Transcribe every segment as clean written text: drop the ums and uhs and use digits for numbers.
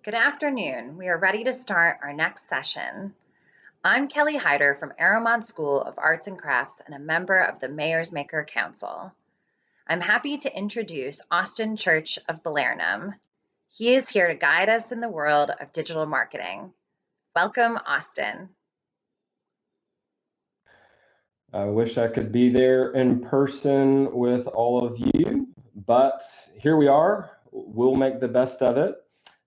Good afternoon. We are ready to start our next session. I'm Kelly Hyder from Arrowmont School of Arts and Crafts and a member of the Mayor's Maker Council. I'm happy to introduce Austin Church of Bellarnum. He is here to guide us in the world of digital marketing. Welcome, Austin. I wish I could be there in person with all of you, but here we are. We'll make the best of it.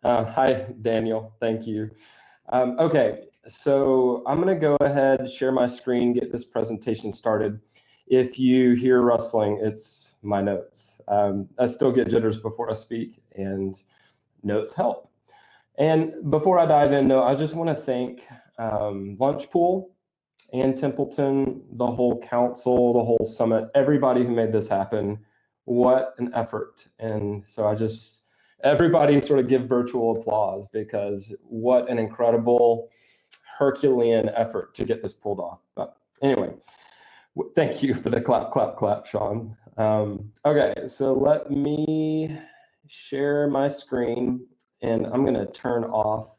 Hi, Daniel. Thank you. Okay, so I'm going to go ahead, share my screen, get this presentation started. If you hear rustling, it's my notes. I still get jitters before I speak, and notes help. And before I dive in, though, I just want to thank Lunchpool and Templeton, the whole council, the whole summit, everybody who made this happen. What an effort. And so everybody sort of give virtual applause, because what an incredible Herculean effort to get this pulled off. But anyway, thank you for the clap, clap, clap, Sean. Okay, so let me share my screen, and I'm going to turn off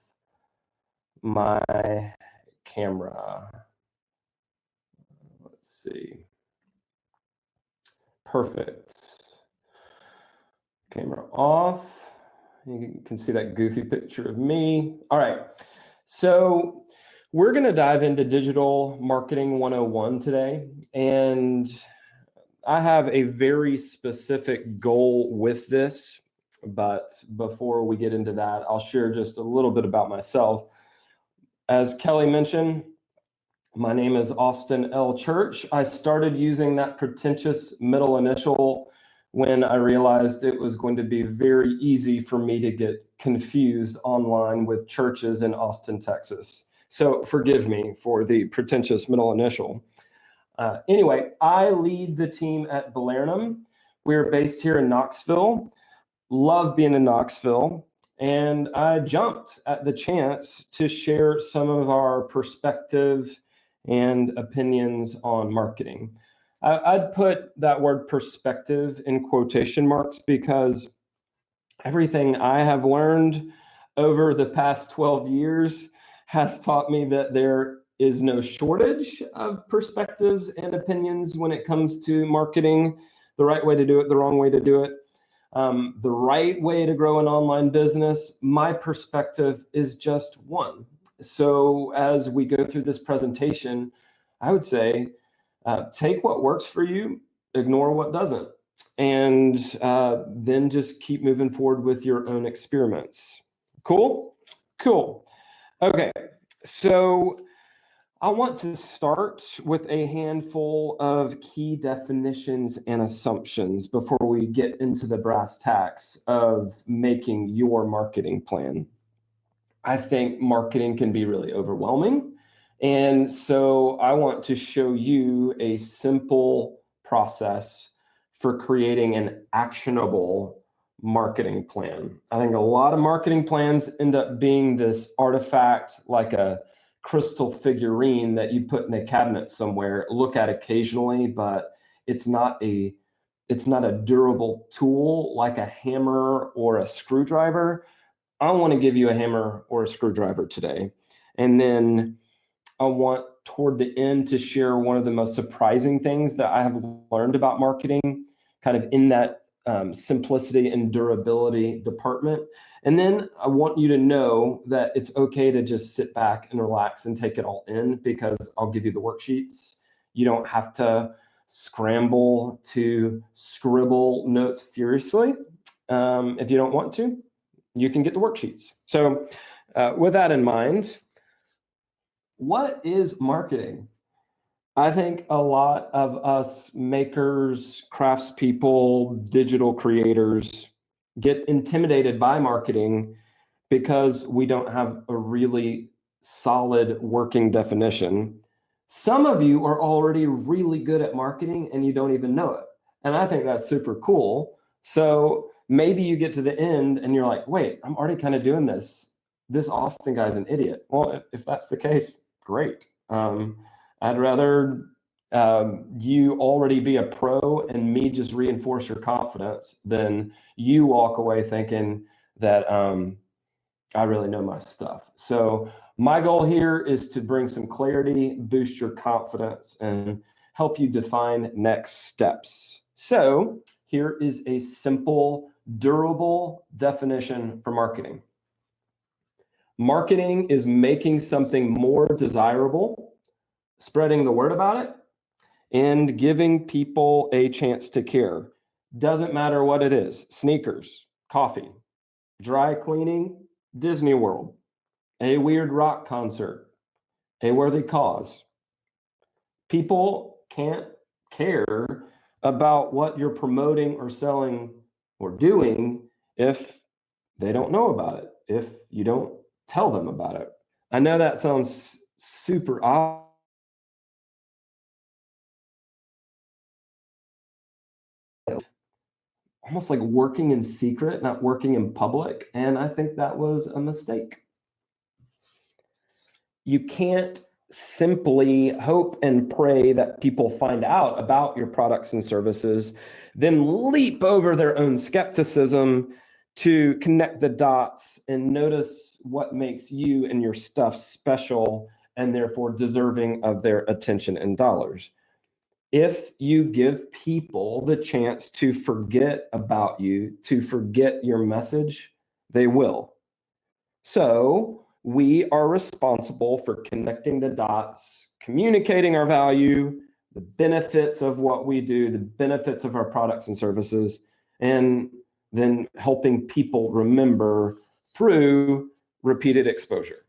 my camera. Let's see. Perfect. Camera off. You can see that goofy picture of me. All right. So we're going to dive into Digital Marketing 101 today. And I have a very specific goal with this. But before we get into that, I'll share just a little bit about myself. As Kelly mentioned, my name is Austin L. Church. I started using that pretentious middle initial when I realized it was going to be very easy for me to get confused online with churches in Austin, Texas. So forgive me for the pretentious middle initial. Anyway, I lead the team at Bellarnum. We're based here in Knoxville. Love being in Knoxville. And I jumped at the chance to share some of our perspective and opinions on marketing. I'd put that word perspective in quotation marks, because everything I have learned over the past 12 years has taught me that there is no shortage of perspectives and opinions when it comes to marketing. The right way to do it, the wrong way to do it. The right way to grow an online business, my perspective is just one. So as we go through this presentation, I would say, take what works for you, ignore what doesn't, and then just keep moving forward with your own experiments. Cool? Cool. Okay, so I want to start with a handful of key definitions and assumptions before we get into the brass tacks of making your marketing plan. I think marketing can be really overwhelming. And so I want to show you a simple process for creating an actionable marketing plan. I think a lot of marketing plans end up being this artifact, like a crystal figurine that you put in a cabinet somewhere, look at occasionally, but it's not a durable tool like a hammer or a screwdriver. I want to give you a hammer or a screwdriver today. And then I want toward the end to share one of the most surprising things that I have learned about marketing, kind of in that simplicity and durability department. And then I want you to know that it's okay to just sit back and relax and take it all in, because I'll give you the worksheets. You don't have to scramble to scribble notes furiously. If you don't want to, you can get the worksheets. So with that in mind, what is marketing? I think a lot of us makers, craftspeople, digital creators get intimidated by marketing because we don't have a really solid working definition. Some of you are already really good at marketing and you don't even know it. And I think that's super cool. So maybe you get to the end and you're like, wait, I'm already kind of doing this. This Austin guy's an idiot. Well, if that's the case, great. I'd rather you already be a pro and me just reinforce your confidence than you walk away thinking that I really know my stuff. So my goal here is to bring some clarity, boost your confidence, and help you define next steps. So here is a simple, durable definition for marketing. Marketing is making something more desirable, spreading the word about it, and giving people a chance to care. Doesn't matter what it is: sneakers, coffee, dry cleaning, Disney World, a weird rock concert, a worthy cause. People can't care about what you're promoting or selling or doing if they don't know about it, if you don't tell them about it. I know that sounds super odd. Almost like working in secret, not working in public. And I think that was a mistake. You can't simply hope and pray that people find out about your products and services, then leap over their own skepticism to connect the dots and notice what makes you and your stuff special and therefore deserving of their attention and dollars. If you give people the chance to forget about you, to forget your message, they will. So we are responsible for connecting the dots, communicating our value, the benefits of what we do, the benefits of our products and services, and then helping people remember through repeated exposure.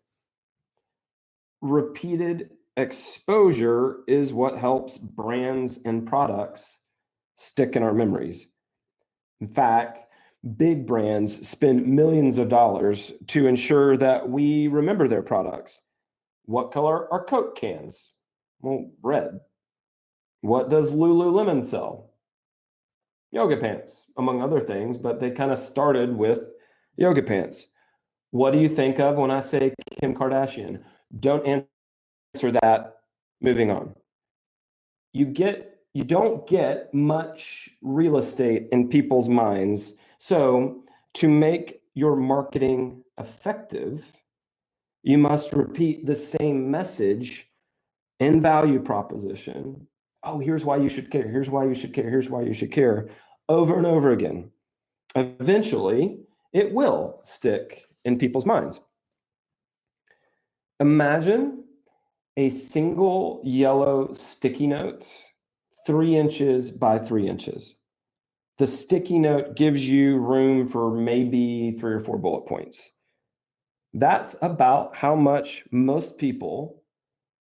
Repeated exposure is what helps brands and products stick in our memories. In fact, big brands spend millions of dollars to ensure that we remember their products. What color are Coke cans? Well, red. What does Lululemon sell? Yoga pants, among other things, but they kind of started with yoga pants. What do you think of when I say Kim Kardashian? Don't answer that. Moving on. You don't get much real estate in people's minds. So to make your marketing effective, you must repeat the same message and value proposition. Oh, here's why you should care. Here's why you should care. Here's why you should care, over and over again. Eventually, it will stick in people's minds. Imagine a single yellow sticky note, 3 inches by 3 inches. The sticky note gives you room for maybe 3 or 4 bullet points. That's about how much most people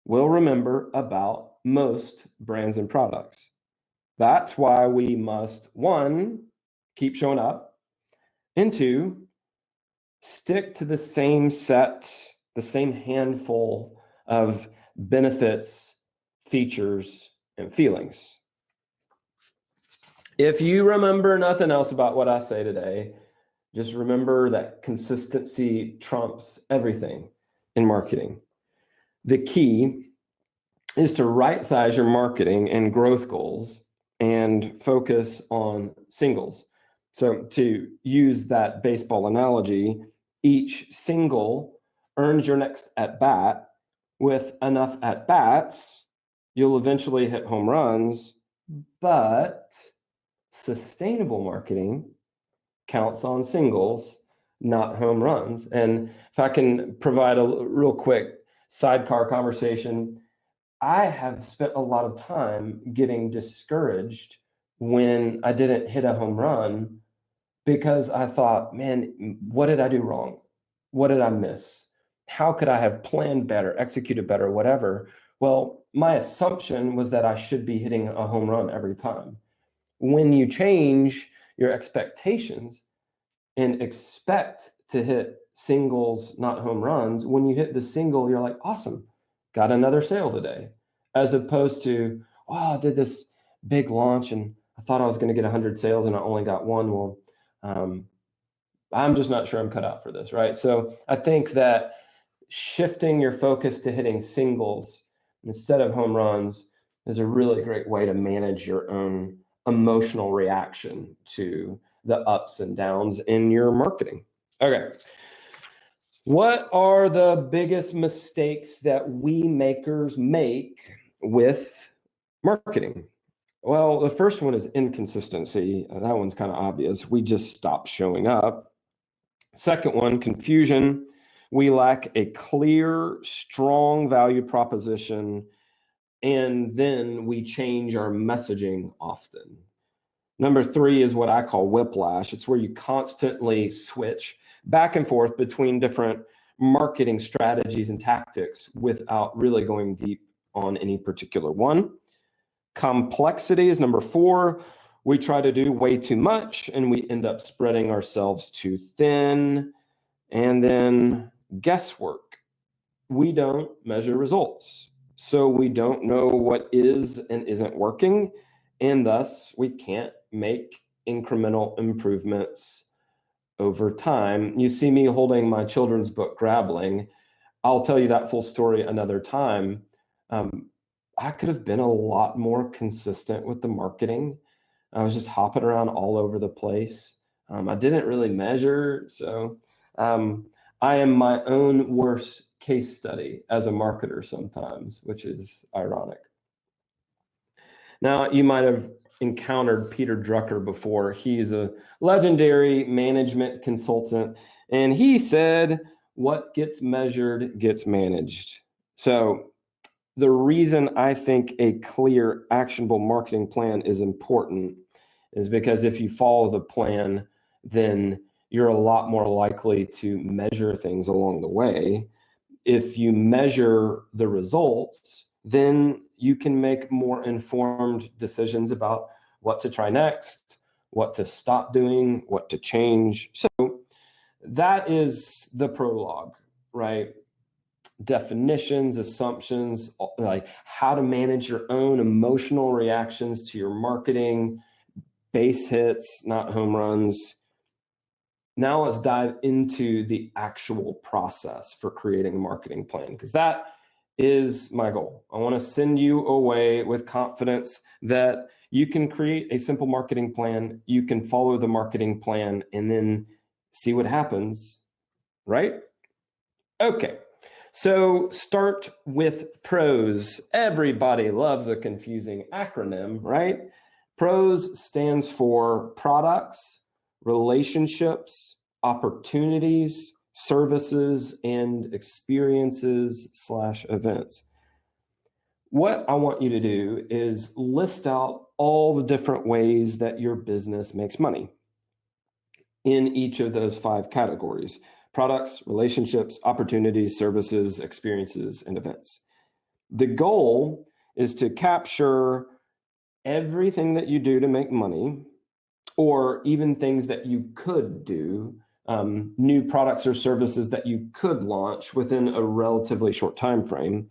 will remember about most brands and products. That's why we must, 1, keep showing up, and 2, stick to the same set, the same handful of benefits, features, and feelings. If you remember nothing else about what I say today, just remember that consistency trumps everything in marketing. The key is to right-size your marketing and growth goals and focus on singles. So to use that baseball analogy, each single earns your next at-bat. With enough at-bats, you'll eventually hit home runs, but sustainable marketing counts on singles, not home runs. And if I can provide a real quick sidecar conversation, I have spent a lot of time getting discouraged when I didn't hit a home run because I thought, man, what did I do wrong? What did I miss? How could I have planned better, executed better, whatever? Well, my assumption was that I should be hitting a home run every time. When you change your expectations and expect to hit singles, not home runs, when you hit the single, you're like, awesome, got another sale today. As opposed to, oh, I did this big launch and I thought I was going to get 100 sales and I only got one. Well, I'm just not sure I'm cut out for this, right? So I think that shifting your focus to hitting singles instead of home runs is a really great way to manage your own emotional reaction to the ups and downs in your marketing. Okay. What are the biggest mistakes that we makers make with marketing? Well, the first one is inconsistency. That one's kind of obvious. We just stop showing up. Second one, confusion. We lack a clear, strong value proposition, and then we change our messaging often. Number three is what I call whiplash. It's where you constantly switch back and forth between different marketing strategies and tactics without really going deep on any particular one. Complexity is number four. We try to do way too much and we end up spreading ourselves too thin. And then guesswork. We don't measure results. So we don't know what is and isn't working. And thus, we can't make incremental improvements over time. You see me holding my children's book, Grabbling. I'll tell you that full story another time. I could have been a lot more consistent with the marketing. I was just hopping around all over the place. I didn't really measure. So I am my own worst case study as a marketer sometimes, which is ironic. Now, you might have encountered Peter Drucker before. He's a legendary management consultant, and he said, what gets measured gets managed. So the reason I think a clear, actionable marketing plan is important is because if you follow the plan, then you're a lot more likely to measure things along the way. If you measure the results, then you can make more informed decisions about what to try next, what to stop doing, what to change. So that is the prologue, right? Definitions, assumptions, like how to manage your own emotional reactions to your marketing, base hits, not home runs. Now let's dive into the actual process for creating a marketing plan, because that is my goal. I want to send you away with confidence that you can create a simple marketing plan, you can follow the marketing plan, and then see what happens, right? Okay, so start with P.R.O.S E. Everybody loves a confusing acronym, right? P.R.O.S E stands for products, relationships, opportunities, services, and experiences/events. What I want you to do is list out all the different ways that your business makes money in each of those 5 categories: products, relationships, opportunities, services, experiences, and events. The goal is to capture everything that you do to make money, or even things that you could do, new products or services that you could launch within a relatively short time frame.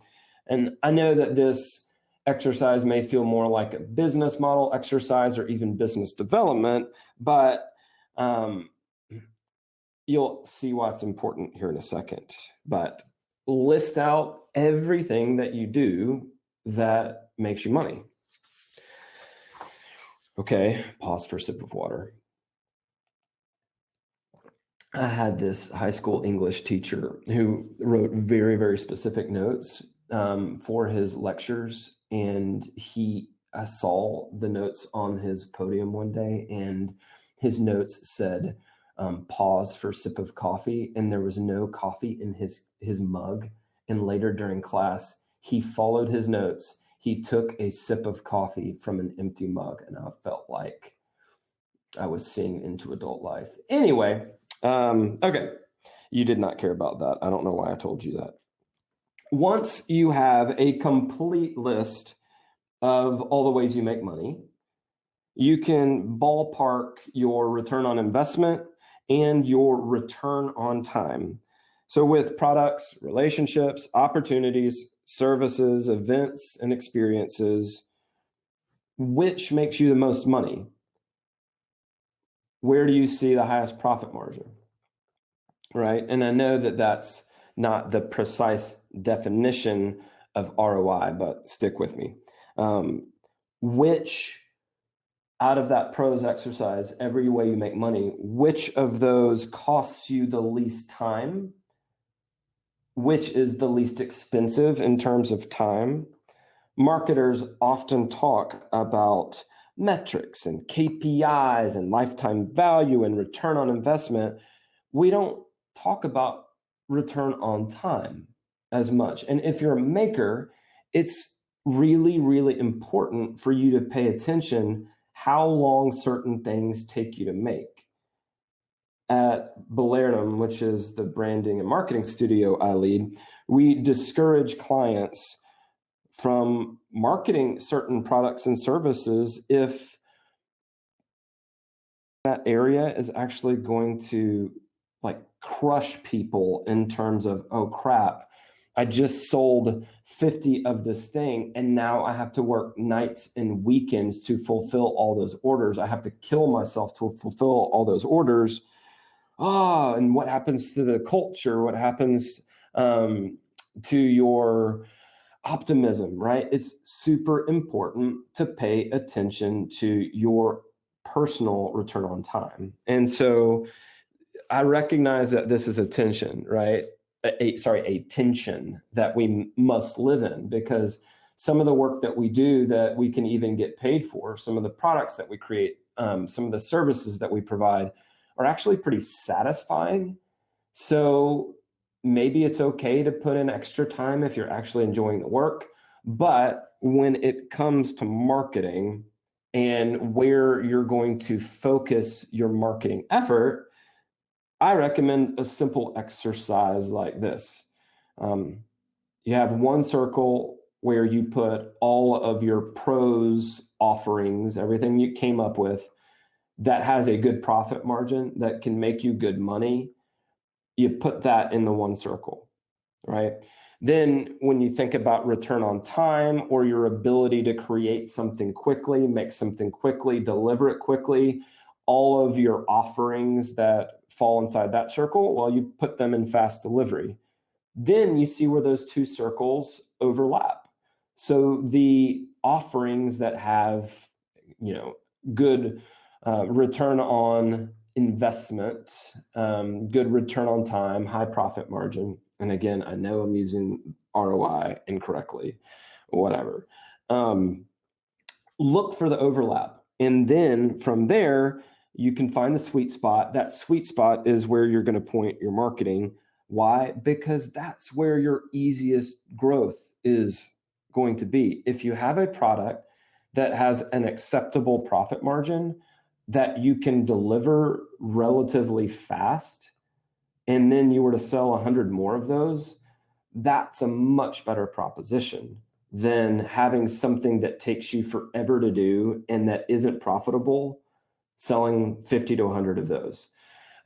And I know that this exercise may feel more like a business model exercise or even business development, but you'll see why it's important here in a second. But list out everything that you do that makes you money. Okay, pause for a sip of water. I had this high school English teacher who wrote very, very specific notes for his lectures. And I saw the notes on his podium one day, and his notes said, pause for a sip of coffee. And there was no coffee in his mug. And later during class, he followed his notes. He took a sip of coffee from an empty mug, and I felt like I was seeing into adult life. Anyway, okay, you did not care about that. I don't know why I told you that. Once you have a complete list of all the ways you make money, you can ballpark your return on investment and your return on time. So with products, relationships, opportunities, services, events, and experiences, which makes you the most money? Where do you see the highest profit margin? Right? And I know that that's not the precise definition of ROI, but stick with me. Which out of that P.R.O.S.E exercise, every way you make money, which of those costs you the least time which is the least expensive in terms of time, marketers often talk about metrics and KPIs and lifetime value and return on investment. We don't talk about return on time as much. And if you're a maker, it's really, really important for you to pay attention how long certain things take you to make. At Balernum, which is the branding and marketing studio I lead, we discourage clients from marketing certain products and services if that area is actually going to like crush people in terms of, oh crap, I just sold 50 of this thing and now I have to work nights and weekends to fulfill all those orders. I have to kill myself to fulfill all those orders. And what happens to the culture? What happens to your optimism, right? It's super important to pay attention to your personal return on time. And so I recognize that this is a tension, right? A tension that we must live in, because some of the work that we do that we can even get paid for, some of the products that we create, some of the services that we provide are actually pretty satisfying. So maybe it's okay to put in extra time if you're actually enjoying the work. But when it comes to marketing and where you're going to focus your marketing effort, I recommend a simple exercise like this. You have one circle where you put all of your P.R.O.S.E offerings, everything you came up with that has a good profit margin that can make you good money. You put that in the one circle, right? Then when you think about return on time or your ability to create something quickly, make something quickly, deliver it quickly, all of your offerings that fall inside that circle, well, you put them in fast delivery. Then you see where those two circles overlap. So the offerings that have, good return on investment, good return on time, high profit margin. And again, I know I'm using ROI incorrectly, whatever. Look for the overlap. And then from there, you can find the sweet spot. That sweet spot is where you're going to point your marketing. Why? Because that's where your easiest growth is going to be. If you have a product that has an acceptable profit margin that you can deliver relatively fast, and then you were to sell 100 more of those, that's a much better proposition than having something that takes you forever to do and that isn't profitable, selling 50 to 100 of those.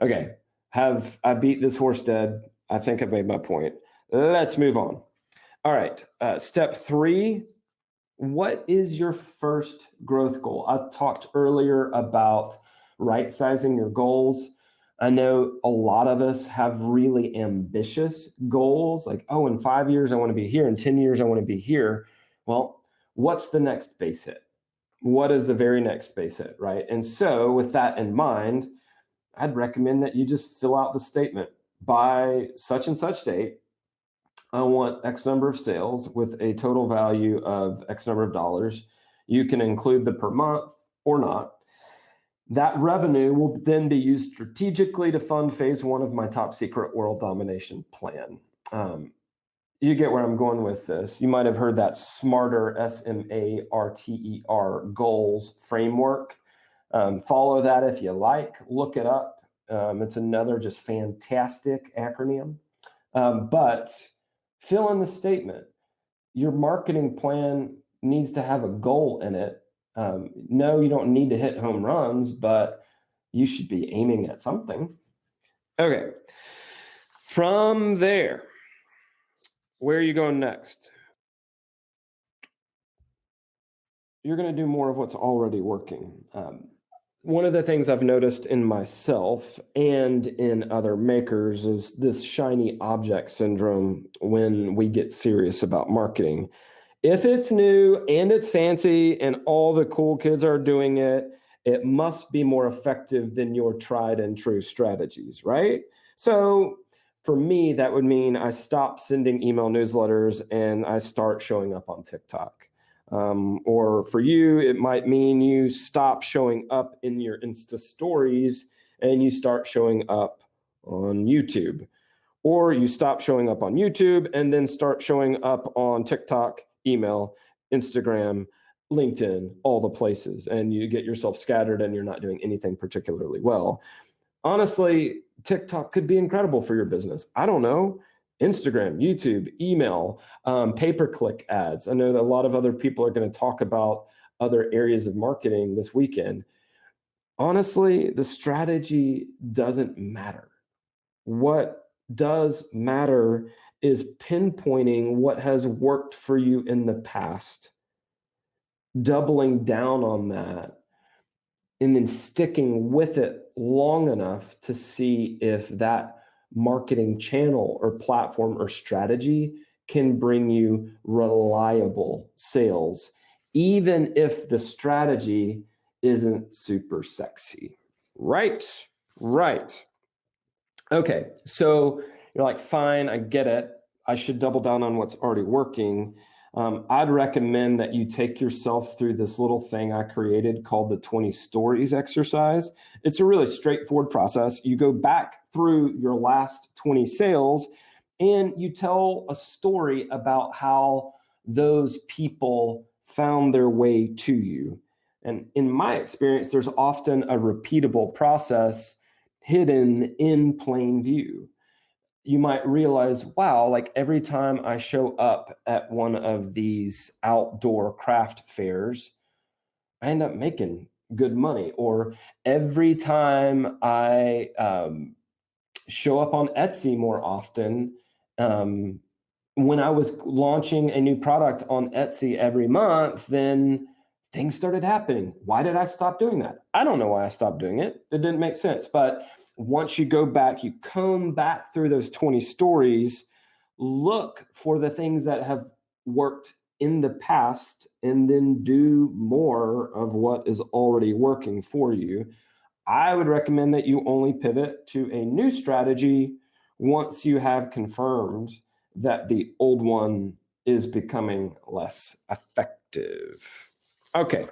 Okay, have I beat this horse dead? I think I've made my point. Let's move on. All right, step 3. What is your first growth goal? I talked earlier about right-sizing your goals. I know a lot of us have really ambitious goals, like, oh, in 5 years, I want to be here. In 10 years, I want to be here. Well, what's the next base hit? What is the very next base hit, right? And so with that in mind, I'd recommend that you just fill out the statement. By such and such date, I want X number of sales with a total value of X number of dollars. You can include the per month or not. That revenue will then be used strategically to fund phase 1 of my top secret world domination plan. You get where I'm going with this. You might have heard that SMARTER, SMARTER goals framework. Follow that if you like. Look it up. It's another just fantastic acronym. But fill in the statement. Your marketing plan needs to have a goal in it. No, you don't need to hit home runs, but you should be aiming at something. Okay. From there, where are you going next? You're going to do more of what's already working. One of the things I've noticed in myself and in other makers is this shiny object syndrome when we get serious about marketing. If it's new and it's fancy and all the cool kids are doing it, it must be more effective than your tried and true strategies, right? So For me, that would mean I stop sending email newsletters and I start showing up on TikTok. Or for you, it might mean you stop showing up in your Insta stories and you start showing up on YouTube. Or you stop showing up on YouTube and then start showing up on TikTok, email, Instagram, LinkedIn, all the places, and you get yourself scattered and you're not doing anything particularly well. Honestly, TikTok could be incredible for your business. I don't know. Instagram, YouTube, email, pay-per-click ads. I know that a lot of other people are going to talk about other areas of marketing this weekend. Honestly, the strategy doesn't matter. What does matter is pinpointing what has worked for you in the past, doubling down on that, and then sticking with it long enough to see if that marketing channel or platform or strategy can bring you reliable sales, even if the strategy isn't super sexy. Right? Right. Okay, so you're like, fine, I get it. I should double down on what's already working. I'd recommend that you take yourself through this little thing I created called the 20 stories exercise. It's a really straightforward process. You go back through your last 20 sales and you tell a story about how those people found their way to you. And in my experience, there's often a repeatable process hidden in plain view. You might realize, wow, like every time I show up at one of these outdoor craft fairs, I end up making good money. Or every time I show up on Etsy more often, when I was launching a new product on Etsy every month, then things started happening. Why did I stop doing that? I don't know why I stopped doing it. It didn't make sense. But once you go back, you comb back through those 20 stories, look for the things that have worked in the past, and then do more of what is already working for you. I would recommend that you only pivot to a new strategy once you have confirmed that the old one is becoming less effective. Okay,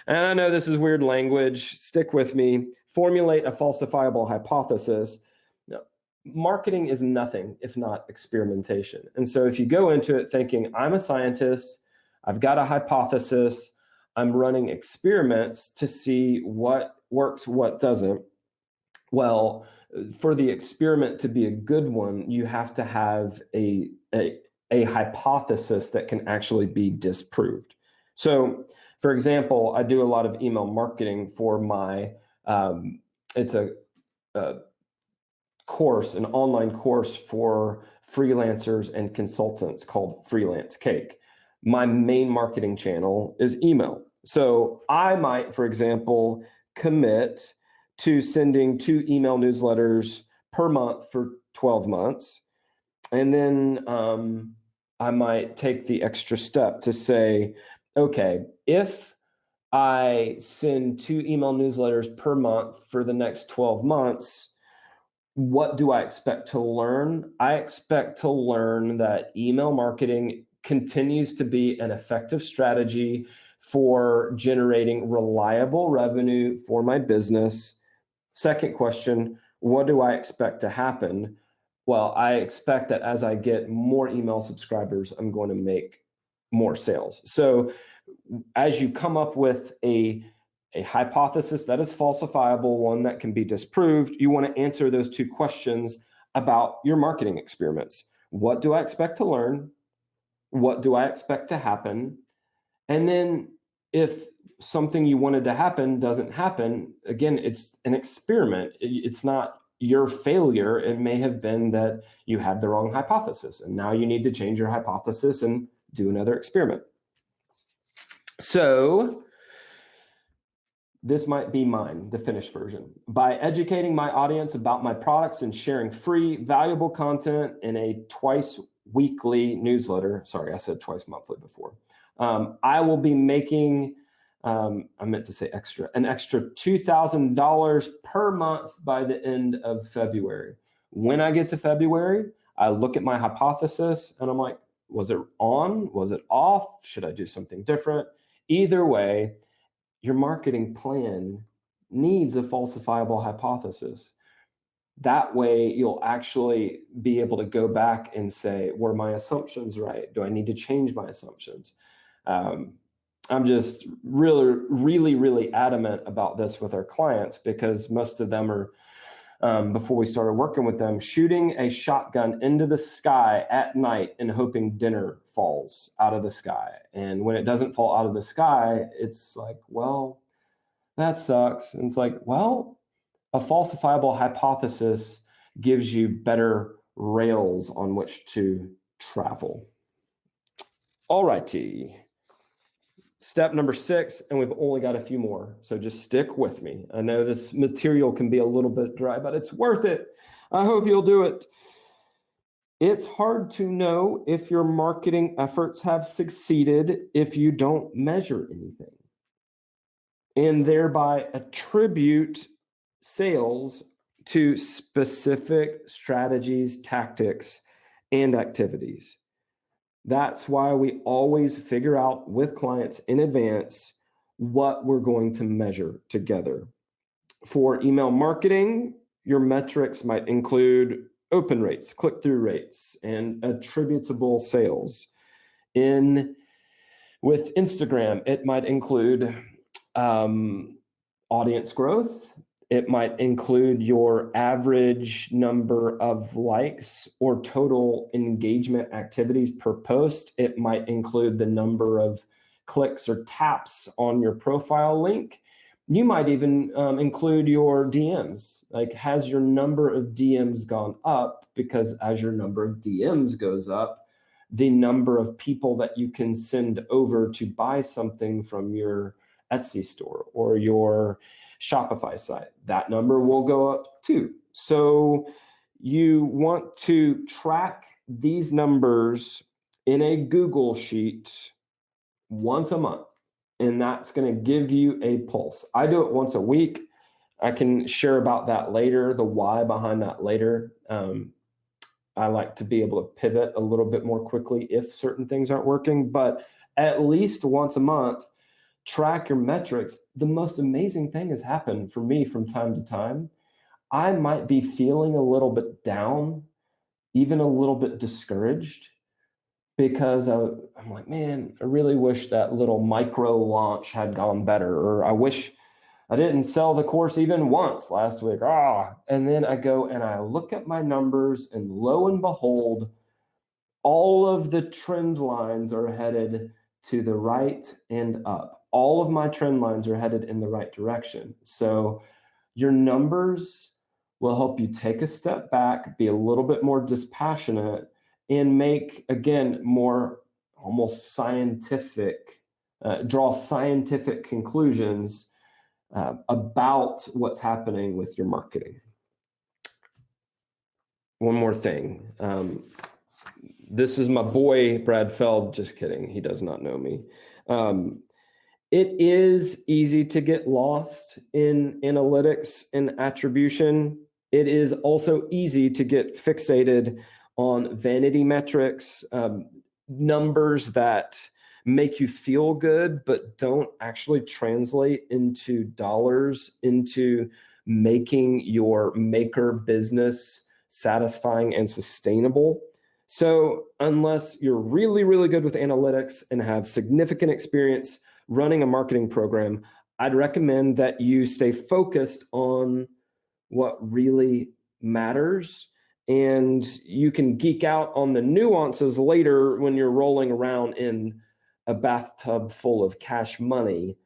and I know this is weird language. Stick with me. Formulate a falsifiable hypothesis. Now, marketing is nothing if not experimentation. And so if you go into it thinking, I'm a scientist, I've got a hypothesis, I'm running experiments to see what works, what doesn't. Well, for the experiment to be a good one, you have to have a hypothesis that can actually be disproved. So, for example, I do a lot of email marketing for my, it's a course, an online course for freelancers and consultants called Freelance Cake. My main marketing channel is email. So I might, for example, commit to sending 2 email newsletters per month for 12 months. And then I might take the extra step to say, okay, if I send 2 email newsletters per month for the next 12 months, what do I expect to learn? I expect to learn that email marketing continues to be an effective strategy for generating reliable revenue for my business. Second question, what do I expect to happen? Well, I expect that as I get more email subscribers, I'm going to make more sales. So as you come up with a hypothesis that is falsifiable, one that can be disproved, you want to answer those 2 questions about your marketing experiments. What do I expect to learn? What do I expect to happen? And then if something you wanted to happen doesn't happen, again, it's an experiment. It's not your failure. It may have been that you had the wrong hypothesis, and now you need to change your hypothesis and do another experiment. So this might be mine, the finished version. By educating my audience about my products and sharing free, valuable content in a twice weekly newsletter, sorry, I said twice monthly before, I will be making, I meant to say extra, an extra $2,000 per month by the end of February. When I get to February, I look at my hypothesis and I'm like, was it on? Was it off? Should I do something different? Either way, your marketing plan needs a falsifiable hypothesis. That way, you'll actually be able to go back and say, were my assumptions right? Do I need to change my assumptions? I'm just really adamant about this with our clients because most of them are, before we started working with them, shooting a shotgun into the sky at night and hoping dinner falls out of the sky. And when it doesn't fall out of the sky, it's like, well, that sucks. And it's like, well, a falsifiable hypothesis gives you better rails on which to travel. All righty. Step number 6, and we've only got a few more, so just stick with me. I know this material can be a little bit dry, but it's worth it. I hope you'll do it. It's hard to know if your marketing efforts have succeeded if you don't measure anything, and thereby attribute sales to specific strategies, tactics, and activities. That's why we always figure out with clients in advance what we're going to measure together. For email marketing, your metrics might include open rates, click-through rates, and attributable sales. With Instagram, it might include audience growth. It might include your average number of likes or total engagement activities per post. It might include the number of clicks or taps on your profile link. You might even include your DMs. Like, has your number of DMs gone up? Because as your number of DMs goes up, the number of people that you can send over to buy something from your Etsy store or your Shopify site, that number will go up too. So you want to track these numbers in a Google sheet once a month, and that's going to give you a pulse. I do it once a week. I can share about that later, the why behind that later. I like to be able to pivot a little bit more quickly if certain things aren't working, but at least once a month, track your metrics. The most amazing thing has happened for me from time to time. I might be feeling a little bit down, even a little bit discouraged, because I'm like, man, I really wish that little micro launch had gone better, or I wish I didn't sell the course even once last week. And then I go and I look at my numbers, and lo and behold, all of the trend lines are headed to the right and up. All of my trend lines are headed in the right direction. So your numbers will help you take a step back, be a little bit more dispassionate, and make, again, more almost scientific, draw scientific conclusions about what's happening with your marketing. One more thing. This is my boy, Brad Feld. Just kidding. He does not know me. It is easy to get lost in analytics and attribution. It is also easy to get fixated on vanity metrics, numbers that make you feel good, but don't actually translate into dollars, into making your maker business satisfying and sustainable. So unless you're really good with analytics and have significant experience running a marketing program, I'd recommend that you stay focused on what really matters. And you can geek out on the nuances later when you're rolling around in a bathtub full of cash money.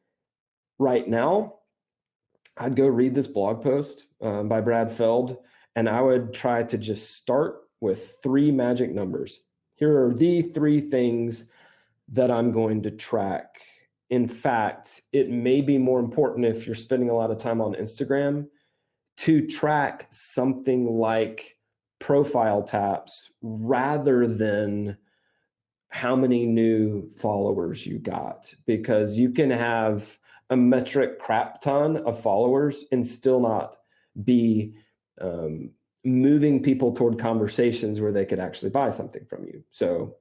Right now, I'd go read this blog post by Brad Feld, and I would try to just start with 3 magic numbers. Here are the 3 things that I'm going to track. In fact, it may be more important if you're spending a lot of time on Instagram to track something like profile taps rather than how many new followers you got, because you can have a metric crap ton of followers and still not be moving people toward conversations where they could actually buy something from you. So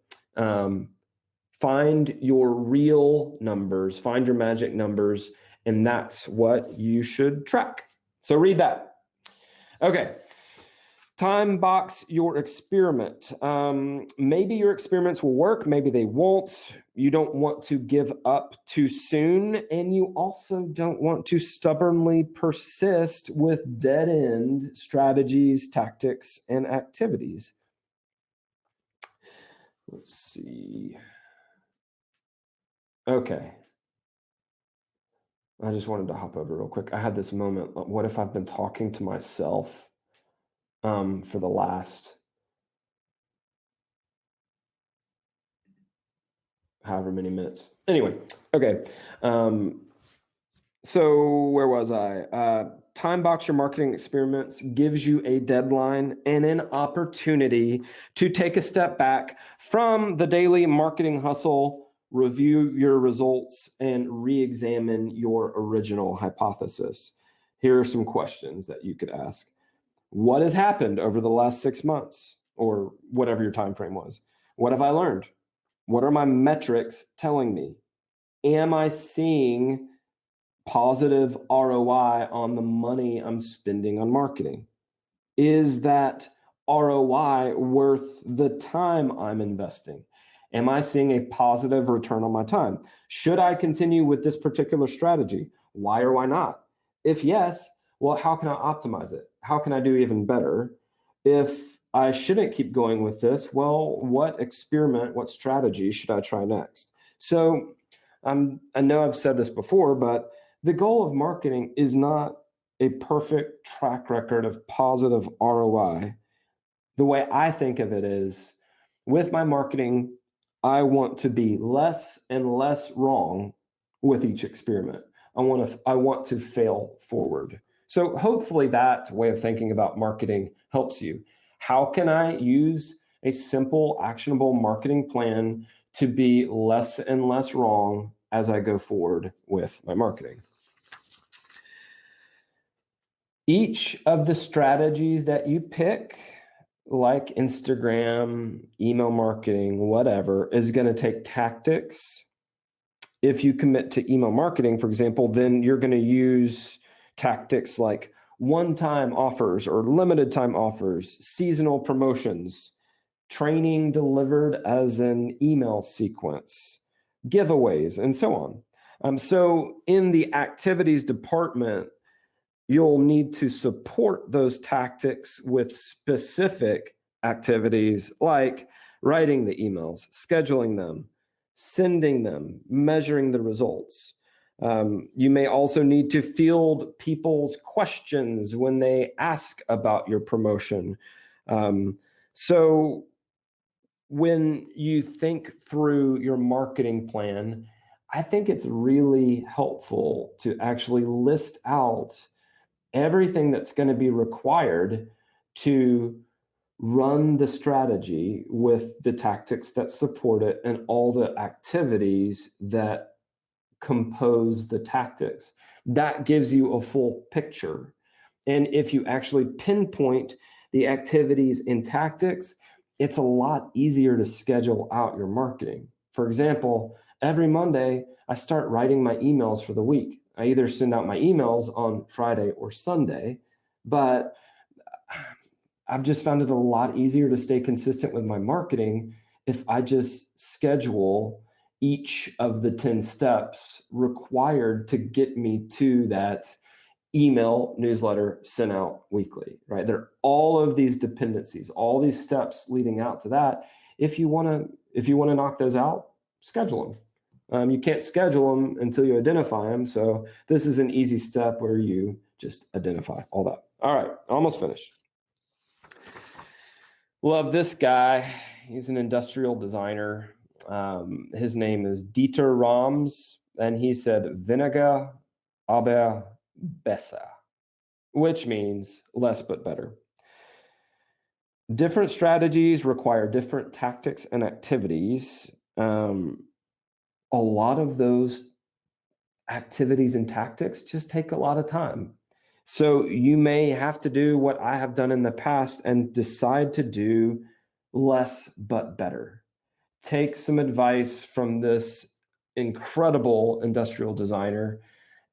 find your real numbers, find your magic numbers, and that's what you should track. So read that. Okay. Time box your experiment. Maybe your experiments will work, maybe they won't. You don't want to give up too soon, and you also don't want to stubbornly persist with dead-end strategies, tactics, and activities. Let's see. Okay. I just wanted to hop over real quick. I had this moment. What if I've been talking to myself for the last however many minutes? Anyway, okay. So where was I? Time box your marketing experiments gives you a deadline and an opportunity to take a step back from the daily marketing hustle, review your results, and re-examine your original hypothesis. Here are some questions that you could ask. What has happened over the last 6 months, or whatever your time frame was? What have I learned? What are my metrics telling me? Am I seeing positive ROI on the money I'm spending on marketing? Is that ROI worth the time I'm investing? Am I seeing a positive return on my time? Should I continue with this particular strategy? Why or why not? If yes, well, how can I optimize it? How can I do even better? If I shouldn't keep going with this, well, what experiment, what strategy should I try next? So I know I've said this before, but the goal of marketing is not a perfect track record of positive ROI. The way I think of it is, with my marketing, I want to be less and less wrong with each experiment. I want to fail forward. So hopefully that way of thinking about marketing helps you. How can I use a simple, actionable marketing plan to be less and less wrong as I go forward with my marketing? Each of the strategies that you pick, like Instagram, email marketing, whatever, is going to take tactics. If you commit to email marketing, for example, then you're going to use tactics like one-time offers or limited time offers, seasonal promotions, training delivered as an email sequence, giveaways, and so on. So in the activities department, you'll need to support those tactics with specific activities like writing the emails, scheduling them, sending them, measuring the results. You may also need to field people's questions when they ask about your promotion. So when you think through your marketing plan, I think it's really helpful to actually list out everything that's going to be required to run the strategy with the tactics that support it and all the activities that compose the tactics. That gives you a full picture. And if you actually pinpoint the activities and tactics, it's a lot easier to schedule out your marketing. For example, every Monday, I start writing my emails for the week. I either send out my emails on Friday or Sunday, but I've just found it a lot easier to stay consistent with my marketing if I just schedule each of the 10 steps required to get me to that email newsletter sent out weekly, right? There are all of these dependencies, all these steps leading out to that. If you want to knock those out, schedule them. You can't schedule them until you identify them. So this is an easy step where you just identify all that. All right, almost finished. Love this guy. He's an industrial designer. His name is Dieter Rams, and he said, "Weniger, aber besser," which means less but better. Different strategies require different tactics and activities. A lot of those activities and tactics just take a lot of time. So you may have to do what I have done in the past and decide to do less but better. Take some advice from this incredible industrial designer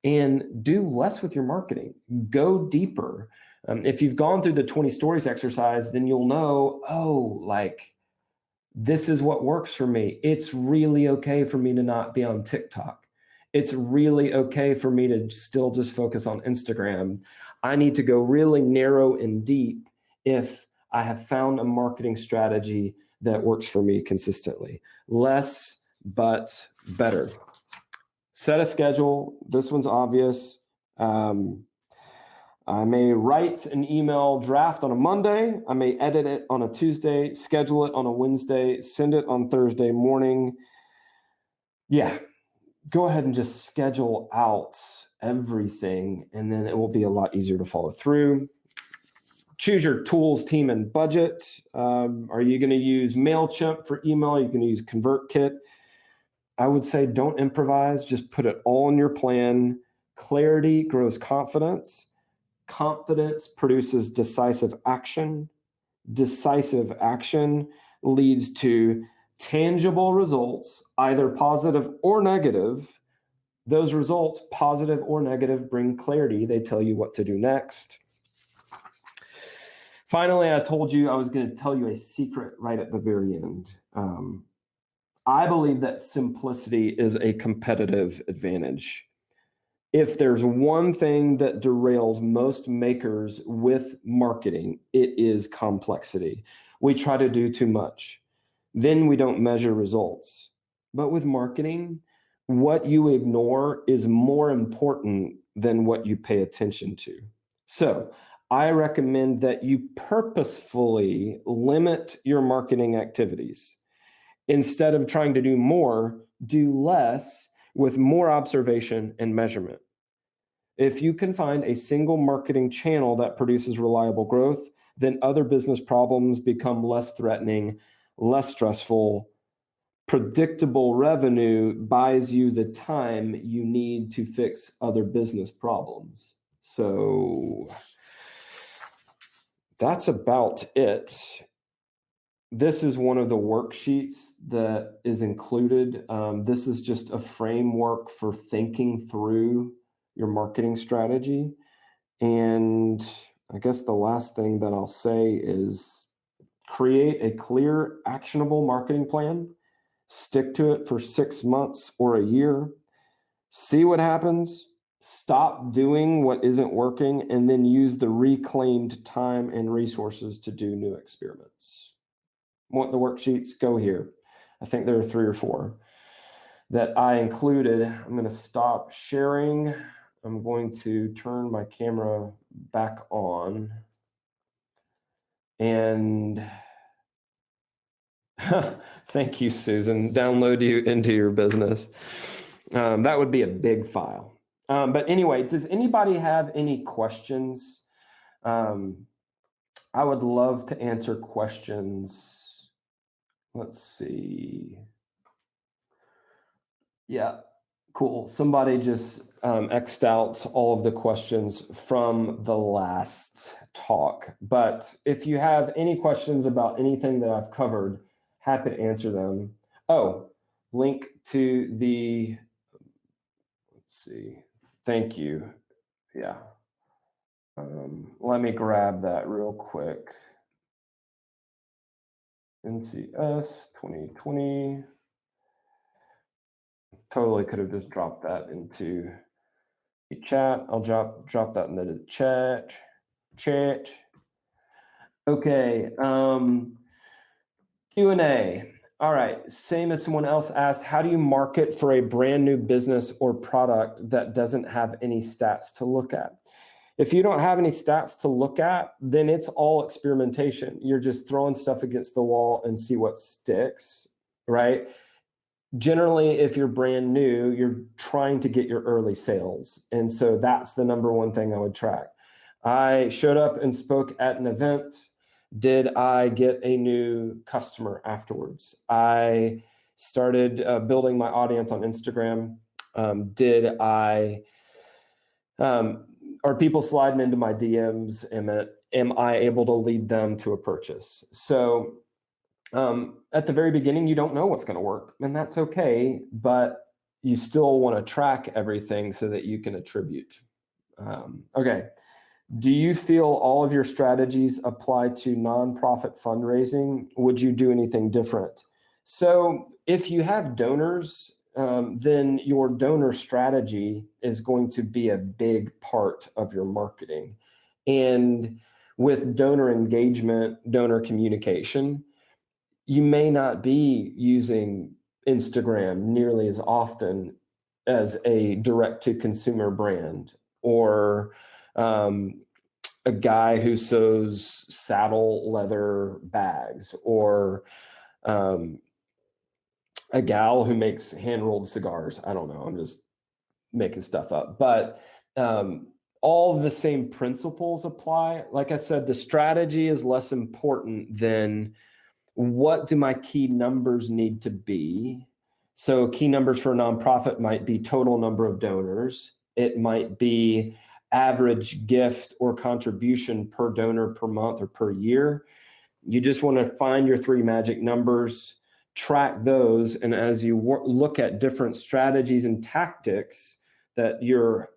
and do less with your marketing. Go deeper. If you've gone through the 20 stories exercise, then you'll know, oh, like, this is what works for me. It's really okay for me to not be on TikTok. It's really okay for me to still just focus on Instagram. I need to go really narrow and deep if I have found a marketing strategy that works for me consistently. Less, but better. Set a schedule. This one's obvious. I may write an email draft on a Monday. I may edit it on a Tuesday, schedule it on a Wednesday, send it on Thursday morning. Yeah, go ahead and just schedule out everything, and then it will be a lot easier to follow through. Choose your tools, team, and budget. Are you going to use MailChimp for email? Are you going to use ConvertKit? I would say don't improvise. Just put it all in your plan. Clarity grows confidence. Confidence produces decisive action. Decisive action leads to tangible results, either positive or negative. Those results, positive or negative, bring clarity. They tell you what to do next. Finally, I told you I was going to tell you a secret right at the very end. I believe that simplicity is a competitive advantage. If there's one thing that derails most makers with marketing, it is complexity. We try to do too much. Then we don't measure results. But with marketing, what you ignore is more important than what you pay attention to. So I recommend that you purposefully limit your marketing activities. Instead of trying to do more, do less with more observation and measurement. If you can find a single marketing channel that produces reliable growth, then other business problems become less threatening, less stressful. Predictable revenue buys you the time you need to fix other business problems. So that's about it. This is one of the worksheets that is included. This is just a framework for thinking through your marketing strategy. And I guess the last thing that I'll say is create a clear, actionable marketing plan. Stick to it for 6 months or a year. See what happens. Stop doing what isn't working, and then use the reclaimed time and resources to do new experiments. Want the worksheets? Go here. I think there are 3 or 4 that I included. I'm going to stop sharing. I'm going to turn my camera back on. And thank you, Susan. Download you into your business. That would be a big file. But anyway, does anybody have any questions? I would love to answer questions. Let's see. Yeah, cool. Somebody just X'd out all of the questions from the last talk. But if you have any questions about anything that I've covered, happy to answer them. Oh, link to the, let's see. Thank you. Yeah. Let me grab that real quick. NCS 2020. Totally could have just dropped that into the chat. I'll drop that into the chat. Okay. Q&A. All right. Same as someone else asked, how do you market for a brand new business or product that doesn't have any stats to look at? If you don't have any stats to look at, then it's all experimentation. You're just throwing stuff against the wall and see what sticks, right? Generally, if you're brand new, you're trying to get your early sales. And so that's the number one thing I would track. I showed up and spoke at an event. Did I get a new customer afterwards? I started building my audience on Instagram. Did I are people sliding into my DMs? Am I able to lead them to a purchase? So at the very beginning, you don't know what's going to work, and that's okay, but you still want to track everything so that you can attribute. Okay. Do you feel all of your strategies apply to nonprofit fundraising? Would you do anything different? So if you have donors, then your donor strategy is going to be a big part of your marketing. And with donor engagement, donor communication, you may not be using Instagram nearly as often as a direct-to-consumer brand, or a guy who sews saddle leather bags, or a gal who makes hand-rolled cigars. I don't know. I'm just making stuff up. But all the same principles apply. Like I said, the strategy is less important than what do my key numbers need to be. So key numbers for a nonprofit might be total number of donors. It might be average gift or contribution per donor per month or per year. You just want to find your 3 magic numbers, track those, and as you look at different strategies and tactics that you're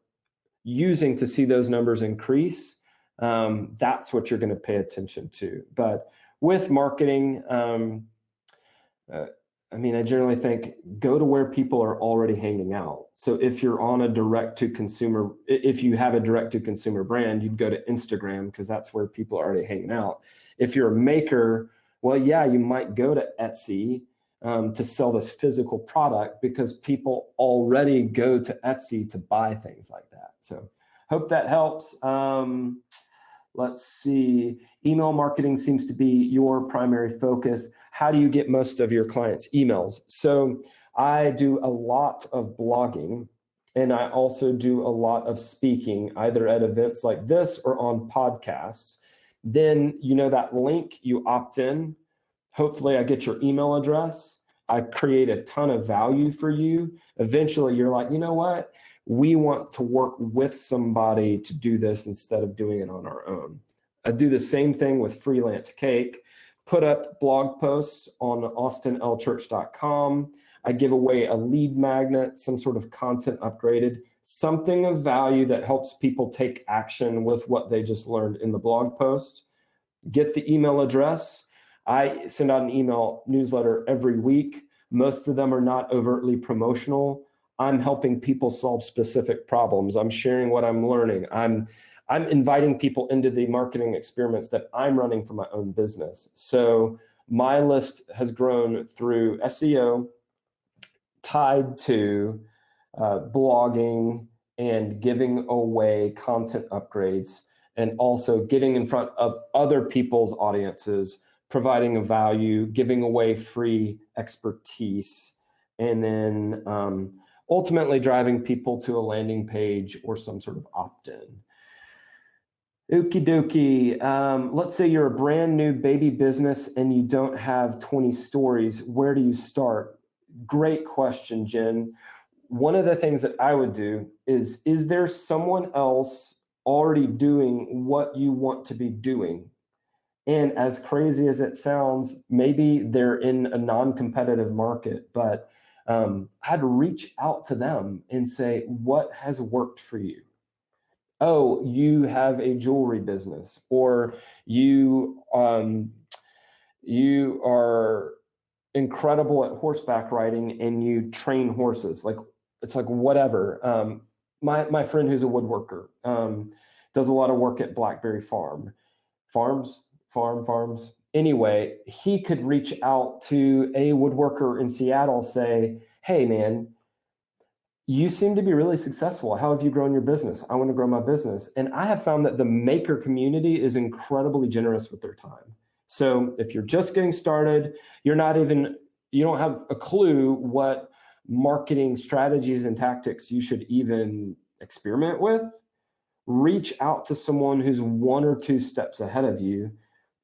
using to see those numbers increase, that's what you're going to pay attention to. But with marketing, I generally think go to where people are already hanging out. So if you're on a direct-to-consumer, if you have a direct-to-consumer brand, you'd go to Instagram because that's where people are already hanging out. If you're a maker, well, yeah, you might go to Etsy to sell this physical product because people already go to Etsy to buy things like that. So hope that helps. Let's see. Email marketing seems to be your primary focus. How do you get most of your clients' emails? So I do a lot of blogging, and I also do a lot of speaking, either at events like this or on podcasts. Then, that link, you opt in. Hopefully I get your email address. I create a ton of value for you. Eventually you're like, you know what? We want to work with somebody to do this instead of doing it on our own. I do the same thing with Freelance Cake, put up blog posts on austinlchurch.com. I give away a lead magnet, some sort of content upgraded, something of value that helps people take action with what they just learned in the blog post. Get the email address. I send out an email newsletter every week. Most of them are not overtly promotional. I'm helping people solve specific problems. I'm sharing what I'm learning. I'm inviting people into the marketing experiments that I'm running for my own business. So my list has grown through SEO, tied to blogging and giving away content upgrades, and also getting in front of other people's audiences, providing a value, giving away free expertise, and then ultimately driving people to a landing page or some sort of opt-in. Okie dokie. Let's say you're a brand new baby business and you don't have 20 stories. Where do you start? Great question, Jen. One of the things that I would do is there someone else already doing what you want to be doing? And as crazy as it sounds, maybe they're in a non-competitive market, but I'd reach out to them and say, what has worked for you? Oh, you have a jewelry business, or you are incredible at horseback riding and you train horses. It's like whatever. My friend who's a woodworker does a lot of work at Blackberry Farms. Anyway, he could reach out to a woodworker in Seattle, say, hey man, you seem to be really successful. How have you grown your business? I want to grow my business. And I have found that the maker community is incredibly generous with their time. So if you're just getting started, you don't have a clue what marketing strategies and tactics you should even experiment with, reach out to someone who's 1 or 2 steps ahead of you.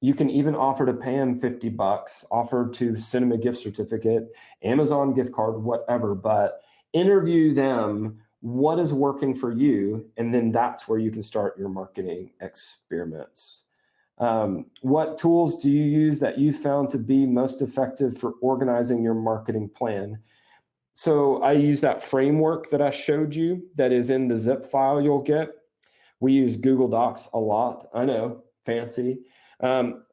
You can even offer to pay them $50, offer to send them a gift certificate, Amazon gift card, whatever, but interview them what is working for you, and then that's where you can start your marketing experiments. What tools do you use that you found to be most effective for organizing your marketing plan? So I use that framework that I showed you that is in the zip file you'll get. We use Google Docs a lot. I know, fancy.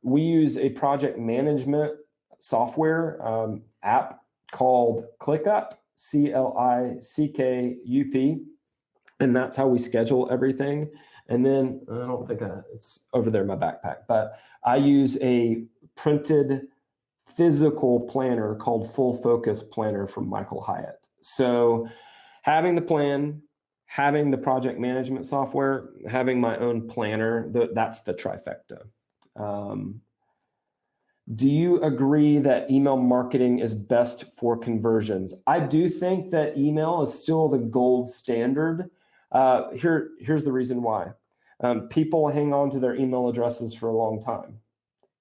We use a project management software app called ClickUp, CLICKUP, and that's how we schedule everything. And then I don't think it's over there in my backpack, but I use a printed physical planner called Full Focus Planner from Michael Hyatt. So having the plan, having the project management software, having my own planner, that's the trifecta. Do you agree that email marketing is best for conversions? I do think that email is still the gold standard. Here's the reason why. People hang on to their email addresses for a long time.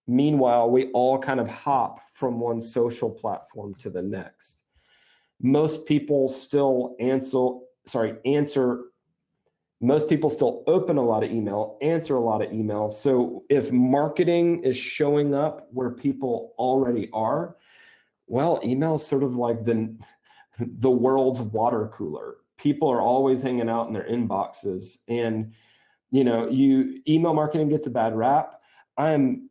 Meanwhile, we all kind of hop from one social platform to the next. Most people still most people still open a lot of email, answer a lot of email. So if marketing is showing up where people already are, well, email is sort of like the world's water cooler. People are always hanging out in their inboxes, and email marketing gets a bad rap. I'm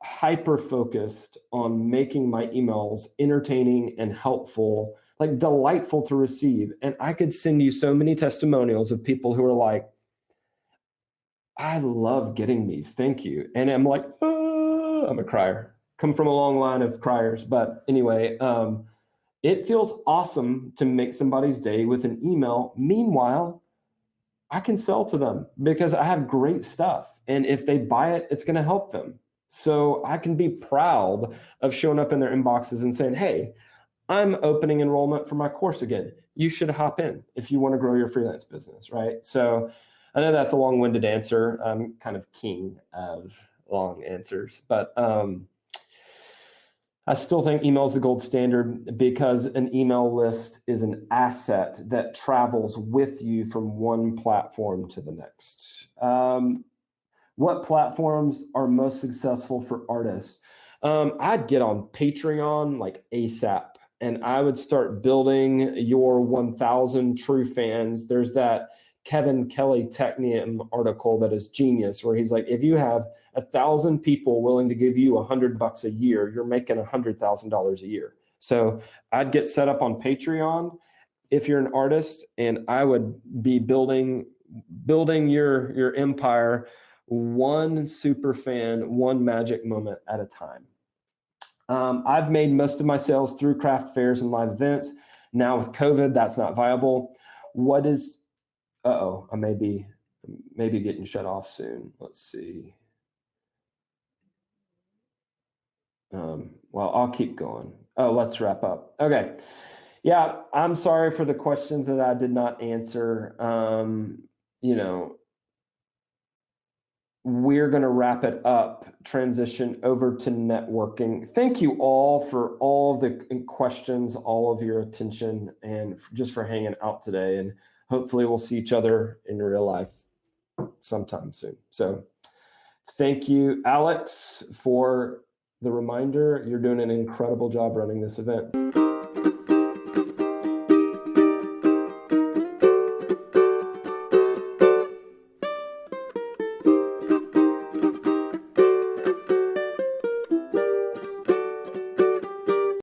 hyper focused on making my emails entertaining and helpful, like delightful to receive. And I could send you so many testimonials of people who are like, I love getting these, thank you. And I'm like, oh, I'm a crier. Come from a long line of criers. But anyway, it feels awesome to make somebody's day with an email. Meanwhile, I can sell to them because I have great stuff. And if they buy it, it's going to help them. So I can be proud of showing up in their inboxes and saying, hey, I'm opening enrollment for my course again. You should hop in if you want to grow your freelance business, right? So I know that's a long-winded answer. I'm kind of king of long answers, but I still think email is the gold standard because an email list is an asset that travels with you from one platform to the next. What platforms are most successful for artists? I'd get on Patreon like ASAP, and I would start building your 1,000 true fans. There's that Kevin Kelly Technium article that is genius, where he's like, if you have 1,000 people willing to give you $100 a year, you're making $100,000 a year. So I'd get set up on Patreon if you're an artist, and I would be building your empire one super fan, one magic moment at a time. I've made most of my sales through craft fairs and live events. Now with COVID, that's not viable. I may be getting shut off soon. Let's see. Well, I'll keep going. Oh, let's wrap up. Okay. Yeah, I'm sorry for the questions that I did not answer. We're going to wrap it up, transition over to networking. Thank you all for all the questions, all of your attention, and just for hanging out today. And hopefully we'll see each other in real life sometime soon. So thank you, Alex, for the reminder. You're doing an incredible job running this event.